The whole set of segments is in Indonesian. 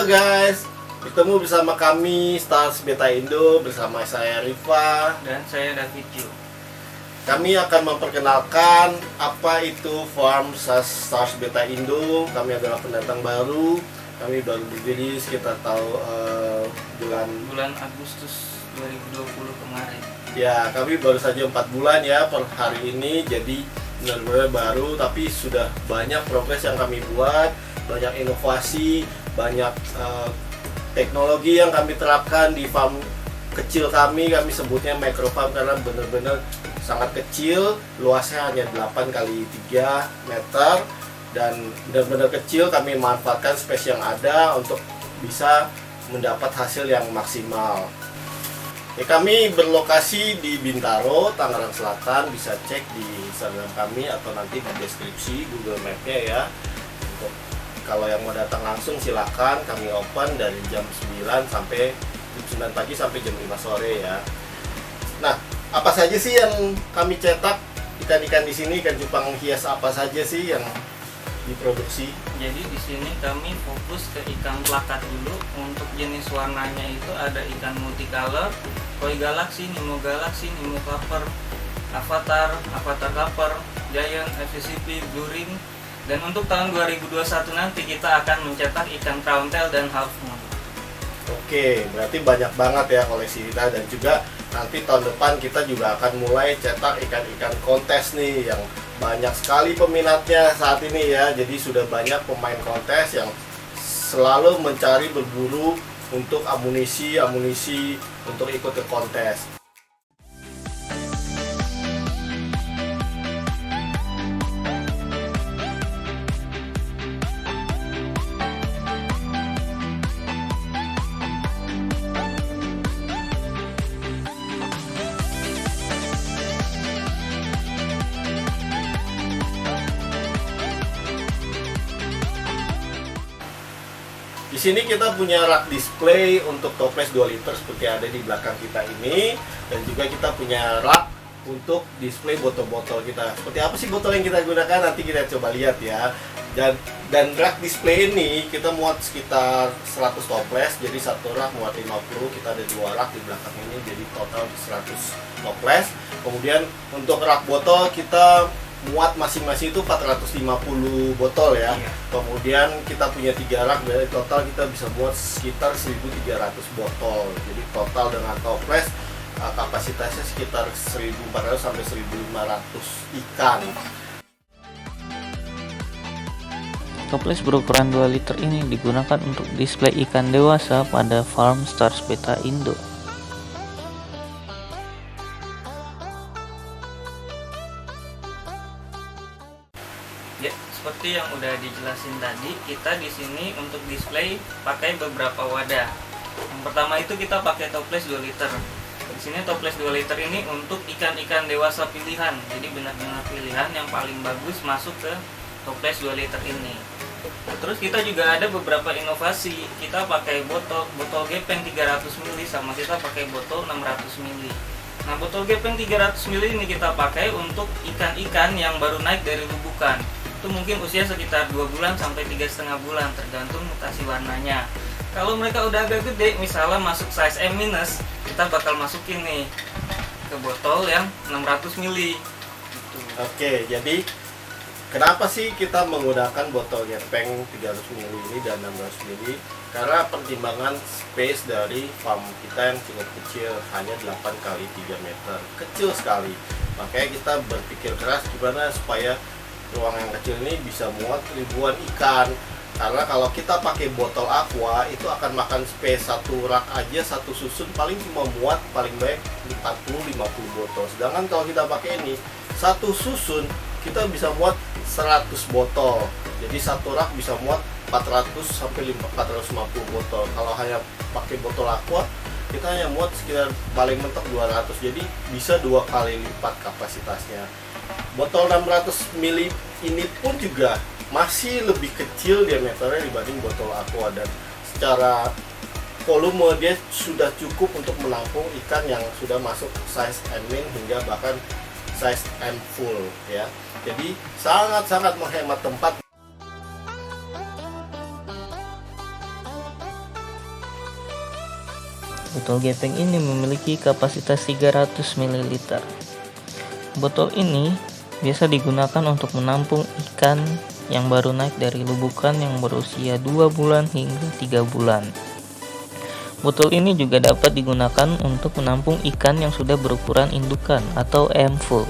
Halo guys, bertemu bersama kami Stars Beta Indo bersama saya Rifa dan saya David. Kami akan memperkenalkan apa itu Farm Stars Beta Indo. Kami adalah pendatang baru. Kami baru berdiri sekitar bulan Agustus 2020 kemarin. Ya, kami baru saja 4 bulan ya per hari ini. Jadi benar-benar baru, tapi sudah banyak progres yang kami buat, banyak inovasi, banyak teknologi yang kami terapkan di farm kecil kami sebutnya micro farm karena benar-benar sangat kecil, luasnya hanya 8 kali 3 meter dan benar-benar kecil. Kami manfaatkan space yang ada untuk bisa mendapat hasil yang maksimal. Kami berlokasi di Bintaro, Tangerang Selatan. Bisa cek di Instagram kami atau nanti di deskripsi Google Map-nya ya. Untuk kalau yang mau datang langsung silakan, kami open dari jam 9 sampai jam 9 pagi sampai jam 5 sore ya. Nah, apa saja sih yang kami cetak ikan-ikan di sini, ikan cupang hias apa saja sih yang diproduksi? Jadi di sini kami fokus ke ikan plakat dulu. Untuk jenis warnanya itu ada ikan multicolor, koi galaxy, nemo galaxy, nemo copper, avatar copper, giant, FCCP, blue ring. Dan untuk tahun 2021 nanti kita akan mencetak ikan crown tail dan half moon. Oke, berarti banyak banget ya koleksi kita, dan juga nanti tahun depan kita juga akan mulai cetak ikan-ikan kontes nih yang banyak sekali peminatnya saat ini ya. Jadi sudah banyak pemain kontes yang selalu mencari berburu untuk amunisi untuk ikut ke kontes. Di sini kita punya rak display untuk toples 2 liter seperti ada di belakang kita ini, dan juga kita punya rak untuk display botol-botol kita. Seperti apa sih botol yang kita gunakan, nanti kita coba lihat ya. Dan rak display ini kita muat sekitar 100 toples, jadi satu rak muat 50. Kita ada 2 rak di belakang ini, jadi total 100 toples. Kemudian untuk rak botol kita muat masing-masing itu 450 botol ya. Iya. Kemudian kita punya 3 rak, dari total kita bisa muat sekitar 1300 botol. Jadi total dengan toples kapasitasnya sekitar 1400 sampai 1500 ikan. Toples berukuran 2 liter ini digunakan untuk display ikan dewasa pada Farm Stars Beta Indo. Ya, seperti yang udah dijelasin tadi, kita di sini untuk display pakai beberapa wadah. Yang pertama itu kita pakai toples 2 liter. Di sini toples 2 liter ini untuk ikan-ikan dewasa pilihan. Jadi benar-benar pilihan yang paling bagus masuk ke toples 2 liter ini. Nah, terus kita juga ada beberapa inovasi. Kita pakai botol gepeng 300 ml sama kita pakai botol 600 ml. Nah, botol gepeng 300 ml ini kita pakai untuk ikan-ikan yang baru naik dari lubukan. Itu mungkin usia sekitar 2 bulan sampai 3,5 bulan tergantung mutasi warnanya. Kalau mereka udah agak gede, misalnya masuk size M-, kita bakal masukin nih ke botol yang 600 ml. Oke, jadi kenapa sih kita menggunakan botol gepeng 300 ml ini dan 600 ml? Karena pertimbangan space dari farm kita yang cukup kecil, hanya 8 kali 3 meter. Kecil sekali. Makanya kita berpikir keras gimana supaya ruang yang kecil ini bisa muat ribuan ikan. Karena kalau kita pakai botol aqua itu akan makan space, satu rak aja, satu susun paling cuma muat paling baik 40-50 botol. Sedangkan kalau kita pakai ini, satu susun kita bisa muat 100 botol. Jadi satu rak bisa muat 400 sampai 450 botol. Kalau hanya pakai botol aqua, kita hanya muat sekitar paling mentok 200. Jadi bisa 2 kali lipat kapasitasnya. Botol 600 ml ini pun juga masih lebih kecil diameternya dibanding botol aqua, dan secara volume dia sudah cukup untuk menampung ikan yang sudah masuk size M- hingga bahkan size M full ya. Jadi sangat-sangat menghemat tempat. Botol gepeng ini memiliki kapasitas 300 ml. Botol ini biasa digunakan untuk menampung ikan yang baru naik dari lubukan yang berusia 2 bulan hingga 3 bulan. Botol ini juga dapat digunakan untuk menampung ikan yang sudah berukuran indukan atau ayam full.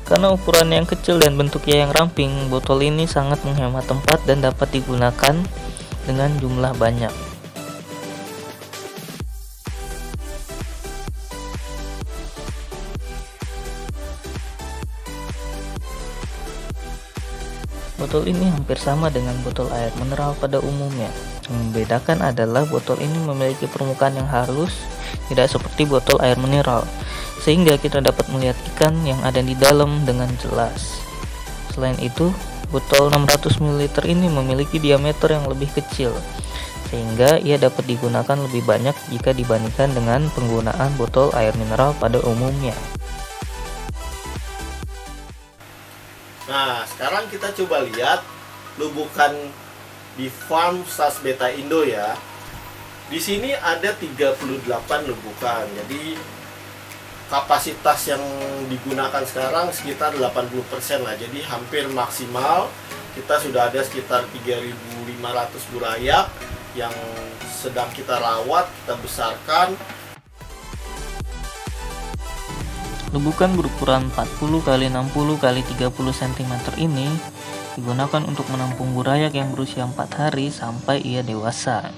Karena ukuran yang kecil dan bentuknya yang ramping, botol ini sangat menghemat tempat dan dapat digunakan dengan jumlah banyak. Botol ini hampir sama dengan botol air mineral pada umumnya. Yang membedakan adalah botol ini memiliki permukaan yang halus, tidak seperti botol air mineral, sehingga kita dapat melihat ikan yang ada di dalam dengan jelas. Selain itu, botol 600 ml ini memiliki diameter yang lebih kecil, sehingga ia dapat digunakan lebih banyak jika dibandingkan dengan penggunaan botol air mineral pada umumnya. Nah, sekarang kita coba lihat lubukan di Farm Stars Beta Indo ya. Di sini ada 38 lubukan. Jadi kapasitas yang digunakan sekarang sekitar 80% lah. Jadi hampir maksimal. Kita sudah ada sekitar 3.500 burayak yang sedang kita rawat, kita besarkan. Lubukan berukuran 40 x 60 x 30 cm ini digunakan untuk menampung burayak yang berusia 4 hari sampai ia dewasa.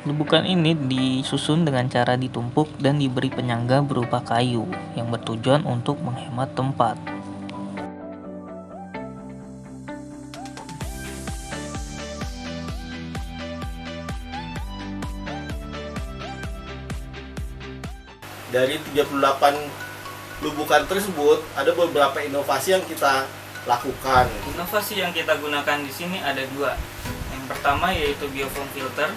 Lubukan ini disusun dengan cara ditumpuk dan diberi penyangga berupa kayu yang bertujuan untuk menghemat tempat. Dari 38 lubukan tersebut ada beberapa inovasi yang kita lakukan. Inovasi yang kita gunakan di sini ada dua. Yang pertama yaitu biofoam filter,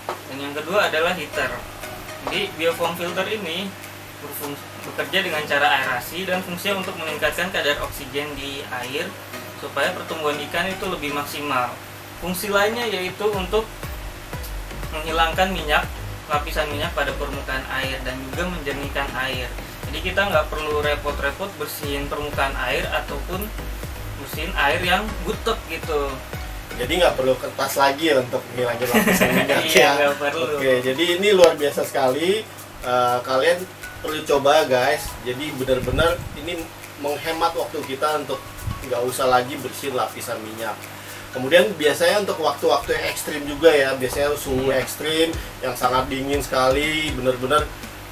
dan yang kedua adalah heater. Jadi biofoam filter ini bekerja dengan cara aerasi dan fungsinya untuk meningkatkan kadar oksigen di air supaya pertumbuhan ikan itu lebih maksimal. Fungsi lainnya yaitu untuk menghilangkan minyak, lapisan minyak pada permukaan air dan juga menjernihkan air. Jadi kita nggak perlu repot-repot bersihin permukaan air ataupun bersihin air yang butek gitu. Jadi nggak perlu kertas lagi ya untuk menghilangkan lapisan minyak Iya, ya. nggak perlu. Oke, jadi ini luar biasa sekali. Kalian perlu coba guys. Jadi benar-benar ini menghemat waktu kita untuk nggak usah lagi bersihin lapisan minyak. Kemudian biasanya untuk waktu-waktu yang ekstrim juga ya, biasanya suhu ekstrim yang sangat dingin sekali, benar-benar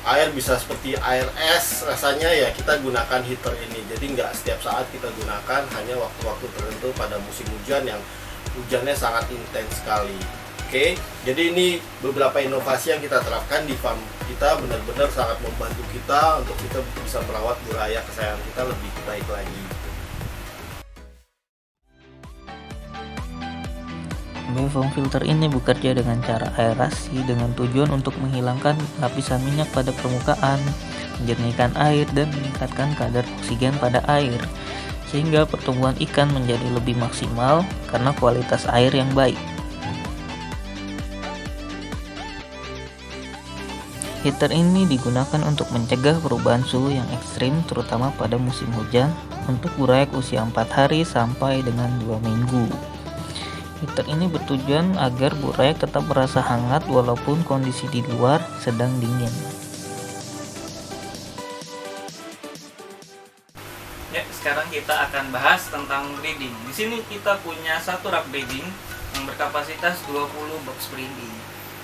air bisa seperti air es rasanya ya, kita gunakan heater ini. Jadi nggak setiap saat kita gunakan, hanya waktu-waktu tertentu pada musim hujan yang hujannya sangat intens sekali. Oke, jadi ini beberapa inovasi yang kita terapkan di farm kita, benar-benar sangat membantu kita untuk kita bisa merawat burayak kesayangan kita lebih baik lagi. Biofoam filter ini bekerja dengan cara aerasi dengan tujuan untuk menghilangkan lapisan minyak pada permukaan, menjernihkan air, dan meningkatkan kadar oksigen pada air, sehingga pertumbuhan ikan menjadi lebih maksimal karena kualitas air yang baik. Heater ini digunakan untuk mencegah perubahan suhu yang ekstrim, terutama pada musim hujan, untuk burayak usia 4 hari sampai dengan 2 minggu. Heater ini bertujuan agar burayak tetap merasa hangat walaupun kondisi di luar sedang dingin. Ya, sekarang kita akan bahas tentang breeding. Di sini kita punya satu rak breeding yang berkapasitas 20 box breeding.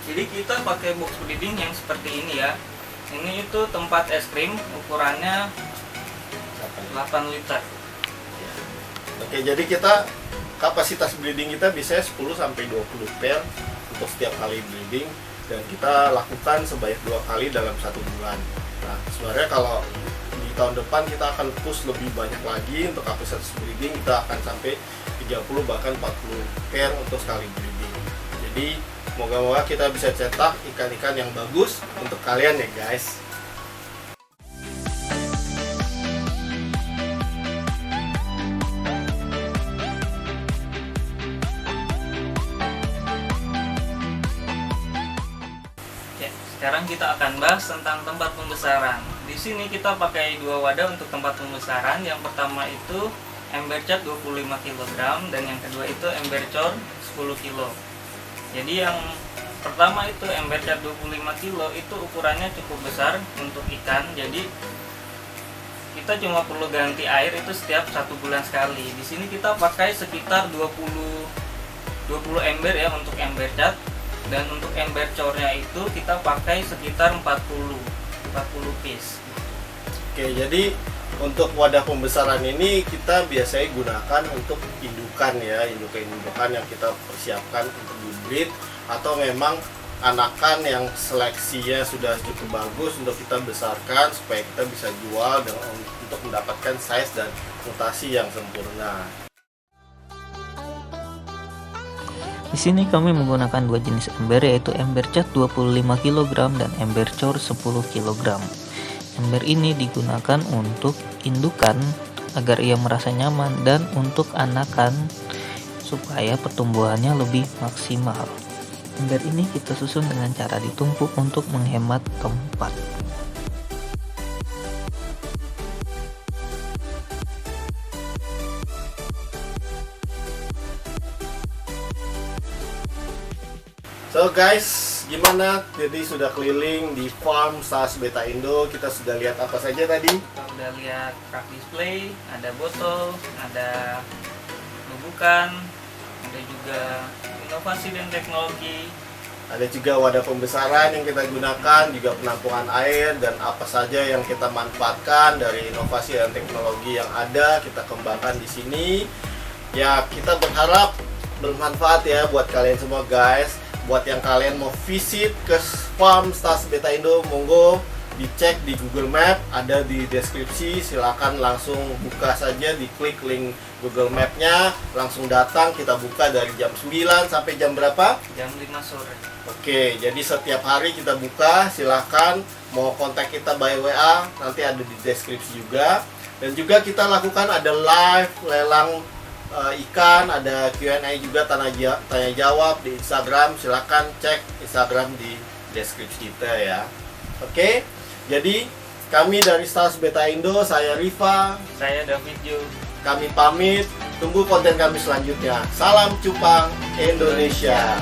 Jadi kita pakai box breeding yang seperti ini ya. Ini itu tempat es krim, ukurannya 8 liter. Oke, jadi kita kapasitas breeding kita biasanya 10 sampai 20 pair untuk setiap kali breeding, dan kita lakukan sebanyak 2 kali dalam 1 bulan. Nah, sebenarnya kalau di tahun depan kita akan push lebih banyak lagi untuk kapasitas breeding, kita akan sampai 30 bahkan 40 pair untuk sekali breeding. Jadi moga-moga kita bisa cetak ikan-ikan yang bagus untuk kalian ya guys. Sekarang kita akan bahas tentang tempat pembesaran. Di sini kita pakai dua wadah untuk tempat pembesaran. Yang pertama itu ember cat 25 kg dan yang kedua itu ember cor 10 kg. Jadi yang pertama itu ember cat 25 kg itu ukurannya cukup besar untuk ikan. Jadi kita cuma perlu ganti air itu setiap 1 bulan sekali. Di sini kita pakai sekitar 20 ember ya untuk ember cat. Dan untuk ember cornya itu kita pakai sekitar 40 piece. Oke, jadi untuk wadah pembesaran ini kita biasanya gunakan untuk indukan ya, indukan yang kita persiapkan untuk dibreed, atau memang anakan yang seleksinya sudah cukup bagus untuk kita besarkan supaya kita bisa jual dengan untuk mendapatkan size dan mutasi yang sempurna. Di sini kami menggunakan dua jenis ember, yaitu ember cat 25 kg dan ember cor 10 kg. Ember ini digunakan untuk indukan agar ia merasa nyaman dan untuk anakan supaya pertumbuhannya lebih maksimal. Ember ini kita susun dengan cara ditumpuk untuk menghemat tempat. So guys, gimana? Jadi sudah keliling di farm SAS Beta Indo. Kita sudah lihat apa saja tadi? Kita udah lihat rak display, ada botol, ada lubukan, ada juga inovasi dan teknologi. Ada juga wadah pembesaran yang kita gunakan, juga penampungan air, dan apa saja yang kita manfaatkan dari inovasi dan teknologi yang ada kita kembangkan di sini. Ya, kita berharap bermanfaat ya buat kalian semua guys. Buat yang kalian mau visit ke farm SAS Beta Indo, monggo dicek di Google Map, ada di deskripsi. Silakan langsung buka saja, diklik link Google Map-nya, langsung datang. Kita buka dari jam 9 sampai jam berapa? Jam 5 sore. Oke, jadi setiap hari kita buka. Silakan mau kontak kita by WA, nanti ada di deskripsi juga. Dan juga kita lakukan ada live lelang ikan, ada Q&A juga, tanya jawab di Instagram. Silakan cek Instagram di deskripsi kita ya. Oke, jadi kami dari SAS Beta Indo, saya Riva, Saya David Jo. kami pamit. Tunggu konten kami selanjutnya. Salam Cupang Indonesia.